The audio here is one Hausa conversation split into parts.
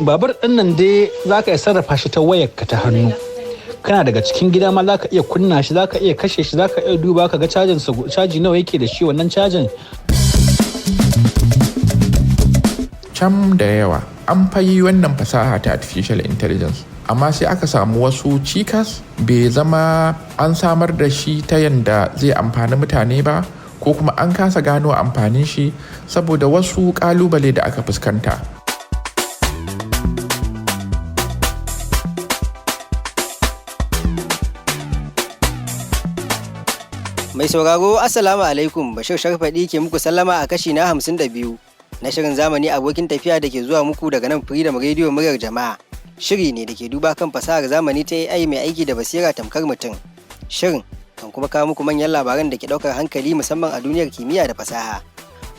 babur ɗin nan dai za ka iya sarrafa shi ta wayarka ta hannu. Kana daga cikin gida ma za ka iya kunna shi, za ka iya kashe shi, za ka iya duba ka ga caji nawa yake da shi wannan cajin. Cam da yawa an fayi wannan fasaha ta artificial intelligence, amma sai aka samu wasu cikas, bai zama an samar da shi ta yanda zai amfani mutane ba, ko kuma an kasa gano amfanin shi saboda wasu kalubale da aka fuskanta. Mai sauraro Assalamu alaikum, Bashir Sharfadi ke muku sallama a kashi na 52 na shirin Zamani Abokin Tafiya da ke zuwa muku daga nan Freedom Radio muryar jama'a. Shiri ne da ke duba kan fasahar zamani ta AI mai aiki da basira tamkar mutum. Shirin kan kuma kawo muku manyan labaran da ke ɗaukar hankali musamman a duniyar kimiyya da fasaha.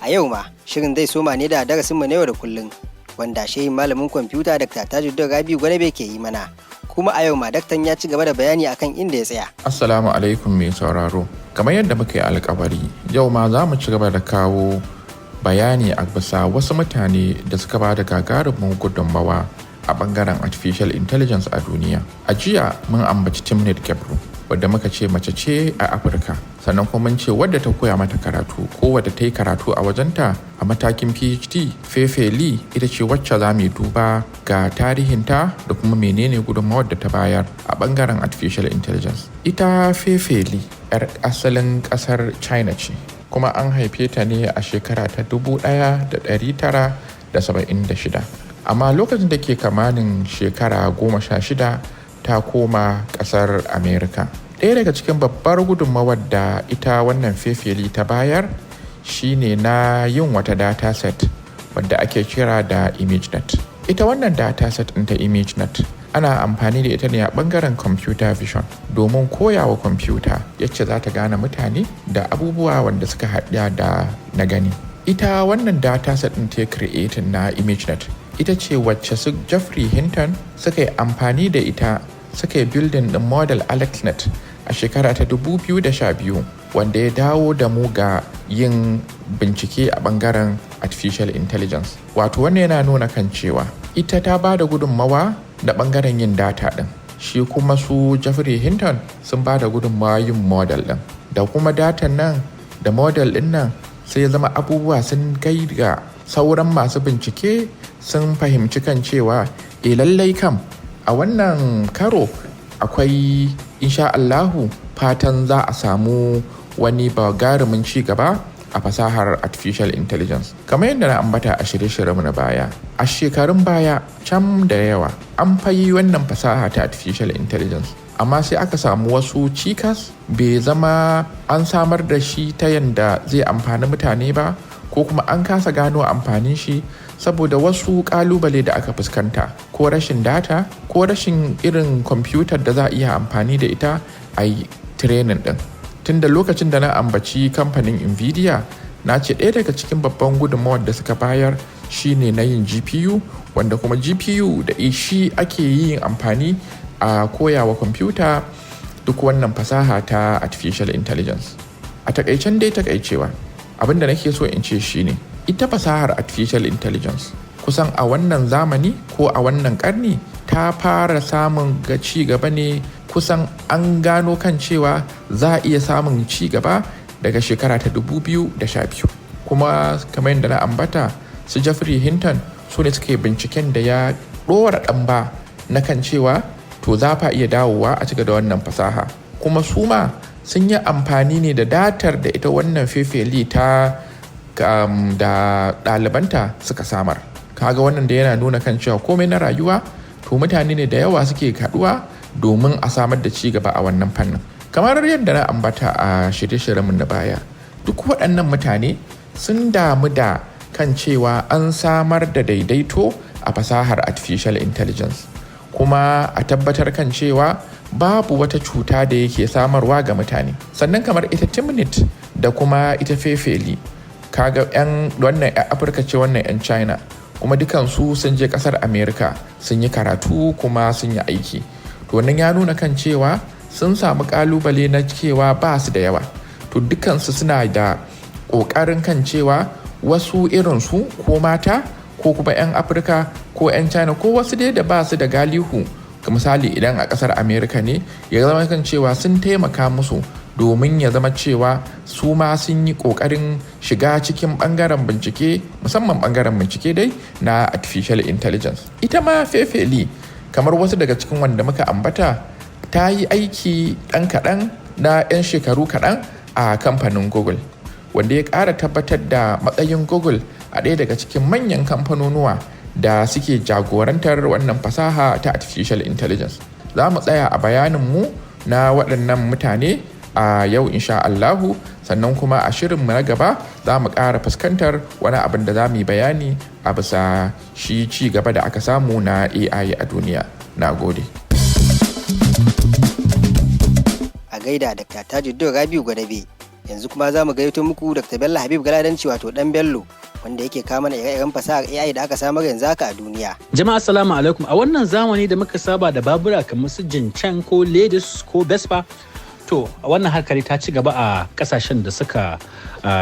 A yau ma, shirin zai soma ne da darasinmu na yau da kullum, wanda shehin malamin kwamfuta Dr. Tajuddin Rabi'u Gwadabe ke yi mana. Kuma a yau ma daktan ya ci gaba da bayani akan inda ya tsaya. Assalamu alaikum mai sauraro. Kamar yadda muka yi alkawari, yau ma za mu ci gaba da kawo bayani a bisa wasu mutane da suka ba da gagarumin gudunmawa a bangaren artificial intelligence a duniya. A jiya mun ambaci Timnit Gebru, wadda muka ce mace ce a Afirka, sannan kuma mun ce wadda ta koya mata karatu ko wadda ta yi karatu a wajenta a matakin PhD. Fefe Lee ita ce wacce za mu duba ga tarihinta da kuma menene gudunmawar da ta bayar a bangaren artificial intelligence. Ita Fefe Lee 'yar asalin kasar China ce, kuma an haife ta ne a shekara ta 1976. Amma lokacin da ke kamanin shekara 16 ta koma kasar America. Ɗaya daga cikin babbar gudunmawar da ita wannan Fefe Lee ta bayar shine na yin wata dataset wadda ake kira da ImageNet. Ita wannan dataset ɗin ta ImageNet ana amfani da ita ne a ɓangaren computer vision domin koyawa kwamfuta yacce za ta gane mutane da abubuwa wanda suka haɗa da na gani. Ita wannan dataset ɗin ta creating na ImageNet ita ce wacce su Geoffrey Hinton suka yi amfani da ita suka yi building ɗin model AlexNet a shekara ta 2012, wanda ya dawo da mu ga yin bincike a bangaren artificial intelligence. Wato wannan yana nuna kan cewa ita ta ba da gudunmawa da bangaren yin data din, shi kuma su Geoffrey Hinton sun ba da gudunmawa yin model din, da kuma datan nan da model din nan sai ya zama abubuwa sun kai ga sauran masu bincike sun fahimci kan cewa lallai kam a wannan karo akwai insha Allahu fatan za a samu wani bagarumin ci gaba a fasahar artificial intelligence. Kamar yadda na ambata a shirye-shiryenmu na baya, a shekarun baya can da yawa an fayi wannan fasaha ta artificial intelligence, amma sai aka samu wasu cikas, bai zama an samar da shi ta yanda zai amfani mutane ba, ko kuma an kasa gano amfanin shi saboda wasu kalubale da aka fuskanta, ko rashin data ko rashin irin kwamfutar da za a iya amfani da ita a yi training din. Tunda lokacin da na ambaci kamfanin Nvidia, na ce ɗaya daga cikin babban gudunmawar da suka bayar shine na yin GPU, wanda kuma GPU da shi ake yin amfani a koyawa kwamfuta duk wannan fasaha ta artificial intelligence. A takaicen dai takaicewa, abinda nake so in ce shine ita fasahar artificial intelligence kusan a wannan zamani ko a wannan karni ta fara samun ci gaba ne. Kusan an gano kan cewa za a iya samun ci gaba daga shekara ta 2012, kuma kamar yadda na ambata su Geoffrey Hinton su ne suke binciken da ya ɗora ɗamba na kan cewa to za fa iya dawowa a cika da wannan fasaha, kuma su ma sun yi amfani ne da datar da ita wannan Fefe Lee ta da ɗalibanta suka samar. Kaga wannan da yana nuna kan cewa komai na rayuwa to mutane ne da yawa suke haɗuwa domin a samar da ci gaba a wannan fannin. Kamar yadda na ambata a shirye-shiryenmu na baya, duk waɗannan mutane sun damu da kan cewa an samar da daidaito a fasahar artificial intelligence, kuma a tabbatar kan cewa babu wata cuta da yake samarwa ga mutane. Sannan kamar ita Timnit da kuma ita Fefe Lee, kaga wannan 'yan Afirka ce, wannan 'yan China, kuma dukansu sun je kasar America sun yi karatu kuma sun yi aiki. To wannan ya nuna kan cewa sun samu kalubale na cewa ba su da yawa. To dukansu suna da ƙoƙarin kan cewa wasu irinsu ko mata ko kuma 'yan Afirka ko 'yan China ko wasu dai da ba su da galihu, misali idan a ƙasar Amerika ne, ya zama kan cewa sun taimaka musu domin ya zama cewa su ma sun yi ƙoƙarin shiga cikin ɓangaren bincike, musamman ɓangaren bincike dai na artificial intelligence. Ita ma Fefeli, kamar wasu daga cikin wanda muka ambata, ta yi aiki ɗan kaɗan na 'yan shekaru kaɗan a kamfanin Google, wanda ya ƙara tabbatar da matsayin Google a ɗaya daga cikin manyan kamfanonuwa da suke jagorantar wannan fasaha ta artificial intelligence. Za mu tsaya a bayaninmu na waɗannan mutane a yau insha Allahu, sannan kuma a shirinmu na gaba za mu ƙara fuskantar wani abin da za mu yi bayani a bisa shi ci gaba da aka samu na AI a duniya. Na gode. A gaida Dr. Tajuddin Rabiu Gwadabe. Yanzu kuma za mu gayyato muku Dr. Bello Habib Galadanci, wato Dan Bello, wanda yake kawo mana ire-iren fasahar AI da aka samar yanzu haka a duniya. Jama'a assalamu alaikum. A wannan zamani da muka saba da babura kamar su Jincheng ko Ladies ko Vespa, to a wannan harkar ta ci gaba a kasashen da suka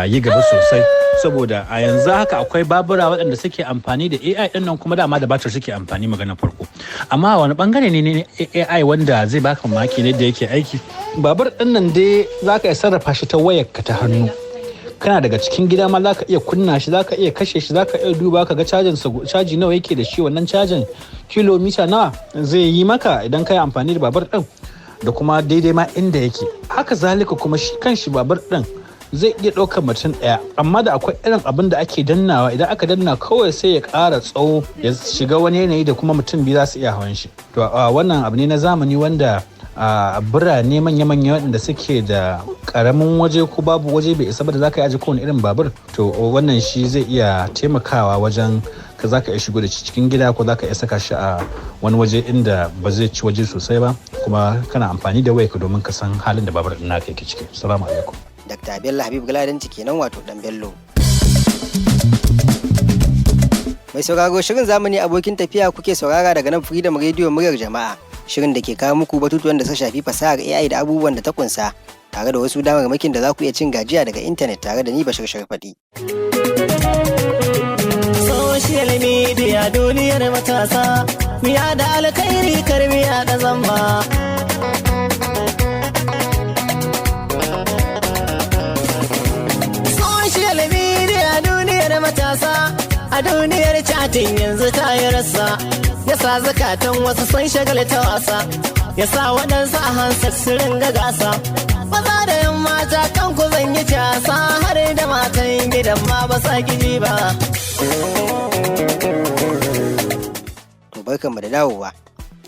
yi gaba sosai, saboda a yanzu haka akwai babura waɗanda suke amfani da AI ɗin nan, kuma dama da batir suke amfani magana farko. Amma wani bangare ne AI wanda zai baka mamaki ne da yake aiki. Babur ɗin nan dai zaka iya sarrafa shi ta wayarka ta hannu. Kana daga cikin gida ma zaka iya kunna shi, zaka iya kashe shi, zaka iya duba ka ga caji nawa yake da shi, wannan cajin kilomita nawa zai yi maka idan ka yi amfani da babur ɗin, da kuma daidai ma inda yake. Haka zalika kuma shi kanshi babur ɗin zai iya ɗaukar mutum ɗaya, amma da akwai irin abin da ake dannawa, idan aka danna kawai sai ya ƙara tsawo ya shiga wani yanayi da kuma mutum biyu za su iya hawan shi. To wannan abu ne na zamani wanda a birane manya-manya waɗanda suke da ƙaramin waje ko babu waje bai isa ba da zaka yi aji kowane irin babur, to wannan shi zai iya taimakawa wajen ka zaka iya shigo da shi cikin gida, ko zaka iya saka shi a wani waje inda ba zai ci waje sosai ba, kuma kana amfani da wayarka domin ka san halin da babur ɗin naka yake ciki. Assalamu alaikum. Dr. Bello Habib Galadanci kenan, wato Dan Bello. Mai sauraro, shirin Zamani Abokin Tafiya kuke saurara daga nan Freedom Radio muryar jama'a. Shirin da ke kawo muku batutuwan da suka shafi fasahar AI da abubuwan da ta kunsa, tare da wasu damarmakin da za ku iya cin gajiya daga intanet, tare da ni Bashir Sharfadi. Social media duniyar matasa, miya da alkhairi kar miya da zamba. Social media duniyar matasa, a duniyar chatting yanzu ta yi rasa. Yasa zakatan wasu sun shagalta wasa, yasa waɗansu a hansar su ringa gasa. Maza da yan mata kan ku zan yi casa, har da matan gidan ma ba sa giji ba. To barkanmu da dawowa.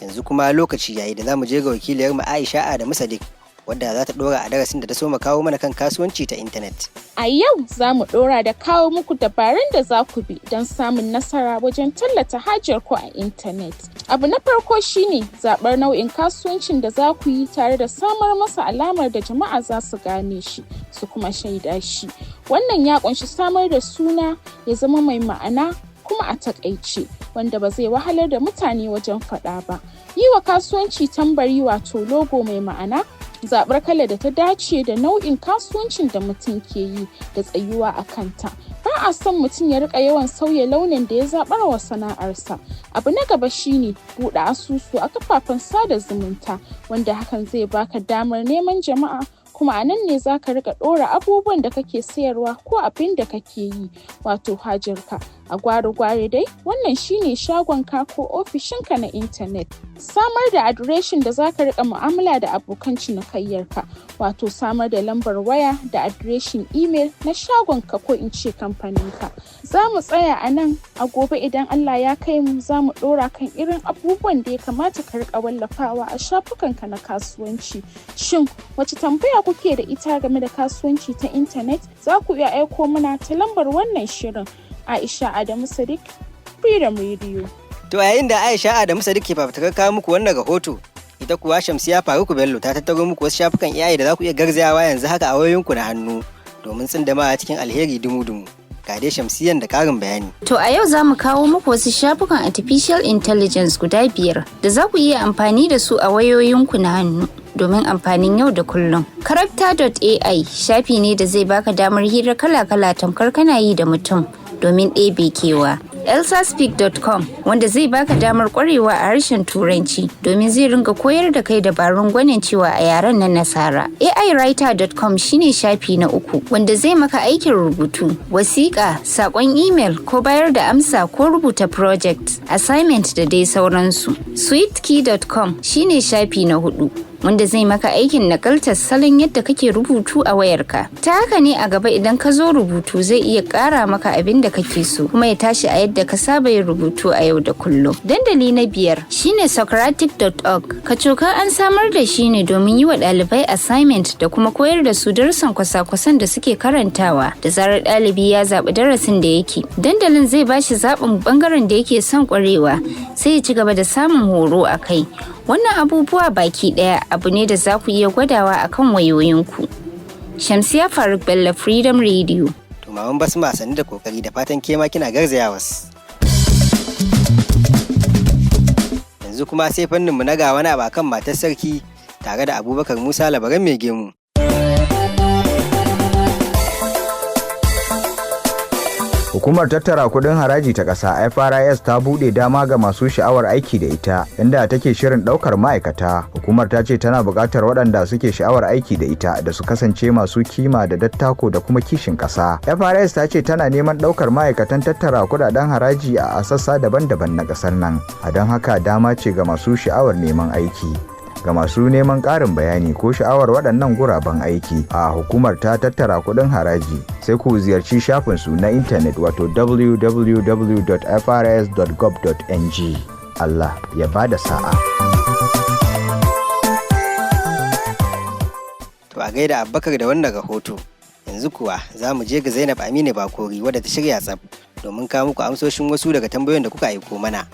Yanzu kuma lokaci yayi da zamu je ga wakiliyar mu Aisha Adamu Sadiq, wadda za ta dora a darasin da ta so mu kawo mana kan kasuwanci ta intanet. A yau za mu dora da kawo muku dabarun da za ku bi don samun nasara wajen tallata hajar ku a intanet. Abu na farko shine zaɓar nau'in kasuwancin da za ku yi tare da samar masa alamar da jama'a za su gane shi, su kuma shaida shi. Wannan ya ƙunshi samar da suna ya zama mai ma'ana kuma a takaice, wanda ba zai wahalar da mutane wajen faɗa ba. Yi wa kasuwanci tambari, wato logo mai ma'ana, zaɓar kala da ta dace da nau'in kasuwancin da mutum ke yi da tsayuwa a kanta. Ba a son mutum ya rika yawan sauya launin da ya zaɓar wa sana'arsa. Abu na gaba shine buɗe asusu a kafafen sada zumunta, wanda hakan zai baka damar neman jama'a, kuma a nan ne za ka rika ɗora abubuwan da kake sayarwa ko abin da kake yi, wato hajarka. A gware-gware dai, wannan shine shagonka ko ofishinka na intanet. Samar da adireshin da za ka rika mu'amala da abokan cinikayyarka, wato samar da lambar waya da adireshin email na shagonka ko in ce kamfaninka. Za mu tsaya a nan, a gobe idan Allah ya kai mu za mu ɗora kan irin abubuwan da ya kamata ka rika wallafawa a shafukanka na kasuwanci. Shin wace tambaya kuke da ita game da kasuwanci ta intanet? Za ku iya aiko mana ta lambar wannan shirin. Aisha Adamu Sadiq, Freedom Radio. To yayin da Aisha Adamu Sadiq ke fafutukar kawo muku wannan rahoto, ita kuwa Shamsiya Faruku Bello ta tattaro muku wasu shafukan AI da za ku iya garzayawa yanzu haka a wayoyinku na hannu domin tsindamawa cikin alheri dumu-dumu. Ga dai Shamsiyan da karin bayani. To a yau za mu kawo muku wasu shafukan artificial intelligence guda 5 da za ku iya amfani da su a wayoyinku na hannu domin amfanin yau da kullum. Character.ai shafi ne da zai baka damar hira kala-kala tamkar kana yi da mutum domin ɗebe kewa. elsaspeak.com wanda zai baka damar kwarewa a harshen Turanci domin zai ringa koyar da kai dabarun gwanin cewa a yaren na Nasara. AIwriter.com shine shafi na 3 wanda zai maka aikin rubutu, wasiƙa, saƙon email ko bayar da amsa ko rubuta project, assignment da dai sauransu. Sweetkey.com shine shafi na 4 wanda zai maka aikin nakaltar salon yadda kake rubutu a wayarka. Ta haka ne a gaba idan ka zo rubutu zai iya ƙara maka abin da kake so kuma ya tashi a yadda ka saba yin rubutu a yau da kullum. Dandali na 5 shine Socratic.org. Kacoka an samar da shi ne domin yi wa ɗalibai assignment da kuma koyar da su darussan kwasa-kwasan da suke karantawa da zarar ɗalibi ya zaɓi darasin da yake. Dandalin zai bashi zaɓin ɓangaren da yake son ƙwarewa sai ya ci gaba da samun horo a kai. Wannan abubuwa baki ɗaya abu ne da za ku iya gwadawa a kan wayoyinku. Shamsiya Faruk Bello, Freedom Radio. To maman Basma sani da kokari da fatan kema kina garzayawas. Yanzu kuma sai fannin mu na ga wani abakan matar sarki tare da Abubakar Musa Labaran mai gemu. Hukumar tattara kudin haraji ta ƙasa FRIS ta buɗe dama ga masu sha'awar aiki da ita inda take shirin ɗaukar ma'aikata. Hukumar ta ce tana buƙatar waɗanda suke sha'awar aiki da ita da su kasance masu kima da dattako da kuma kishin ƙasa. FRIS ta ce tana neman ɗaukar ma'aikatan tattara kudaden haraji a sassa daban-daban na ƙasar nan. A don haka dama ce ga masu sha'awar neman aiki. Ga masu neman ƙarin bayani ko sha'awar waɗannan guraben aiki a hukumar ta tattara kuɗin haraji sai ku ziyarci shafinsu na intanet wato www.frs.gov.ng. Allah ya bada sa'a. To a gaida Abubakar da wannan rahoto. Yanzu kuwa za mu je ga Zainab Aminu Bakori wadda ta shirya tsaf domin kawo muku amsoshin wasu daga tambayoyin da kuka aiko mana.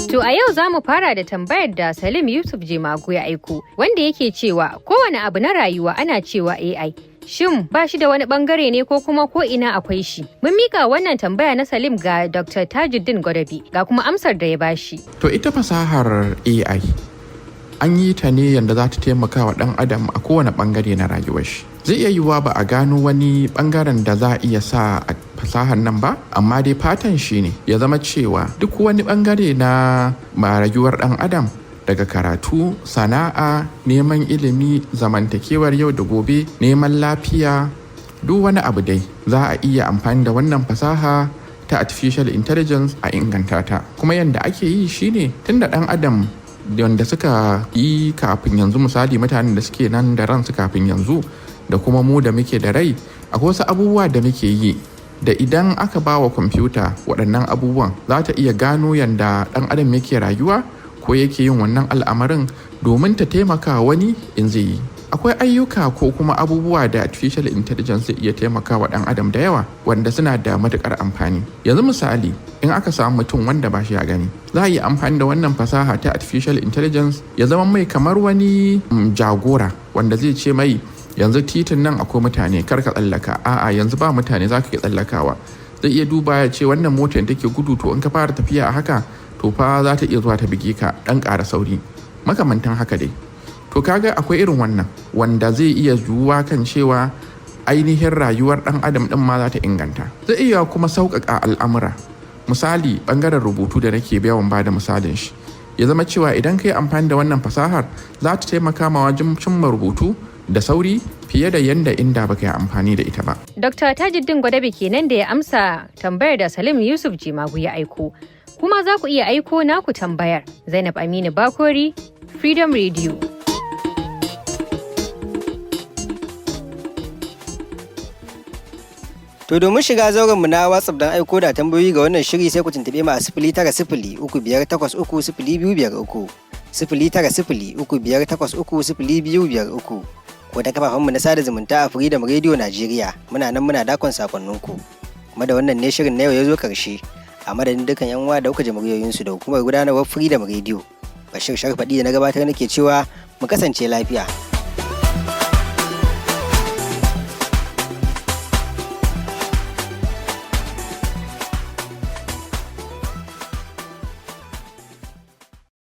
To a yau za mu fara da tambayar da Salim Yusuf Jemagu ya aiko, wanda yake cewa kowane abu na rayuwa ana cewa AI. Shin ba shi da wani bangare ne ko kuma ko ina akwai shi? Mun mika wannan tambaya na Salim ga Dr. Tajuddin Gwadabi ga kuma amsar da ya bashi. To ita fasahar AI an yi ta ne yadda za ta taimaka wa ɗan adam a kowane bangare na rayuwar shi. Zai iya yiwuwa ba a gano wani bangaren da za a iya sa a fasahar nan ba, amma dai fatan shi ne ya zama cewa duk wani bangare na rayuwar ɗan adam daga karatu, sana'a, neman ilimi, zamantakewar yau da gobe, neman lafiya, duk wani abu dai za a iya amfani da wannan fasaha ta artificial intelligence a inganta ta. Kuma yadda ake yi shine tunda ɗan adam wanda suka yi kafin yanzu, misali mutanen da suke nan da ransu kafin yanzu da kuma mu da muke da rai, akwai wasu abubuwa da muke yi da idan aka ba wa kwamfuta waɗannan abubuwan za ta iya gano yadda ɗan adam yake rayuwa ko yake yin wannan al'amarin domin ta taimaka wani in zai yi. Akwai ayyuka ko kuma abubuwa da artificial intelligence zai iya taimaka wa ɗan adam da yawa wanda suna da matuƙar amfani. Yanzu misali, in aka samu mutum wanda ba shi ya gani, za a yi amfani da wannan fasaha ta artificial intelligence ya zama mai kamar wani jagora wanda zai ce mai yanzu titin nan akwai mutane kar ka tsallaka, a'a yanzu ba mutane za ka iya tsallakawa. Zai iya duba ya ce wannan motar take gudu to in ka fara tafiya a haka to fa za ta iya zuwa ta bige ka, dan ƙara sauri, makamantan haka dai. To kaga akwai irin wannan wanda zai iya yiwuwa kan cewa ainihin rayuwar ɗan adam ɗin ma za ta inganta. Zai iya kuma sauƙaƙa al'amura. Misali ɓangaren rubutu da nake yawan bada misalin shi, ya zama cewa idan ka yi amfani da wannan fasahar za ta taimaka ma wajen cimma rubutu da sauri fiye da yanda inda baka yi amfani da ita ba. Dr. Tajuddin Gwadabi kenan da ya amsa tambayar da Salim Yusuf Jemagu ya aiko. Kuma za ku iya aiko naku tambayar. Zainab Aminu Bakori, Freedom Radio. To domin shiga zauren mu na WhatsApp don aiko da tambayoyi ga wannan shiri sai ku tuntube mu a 0903583253 0903583253 ko ta kafafen mu na sada zumunta a Freedom Radio Najeriya. Muna nan muna dakon sakonninku. Kuma da wannan ne shirin na yau ya zo karshe. A madadin dukkan yan uwa da kuka ji muryoyinsu da hukumar gudanarwar Freedom Radio. Bashir Sharfadi da na gabatar nake cewa mu kasance lafiya.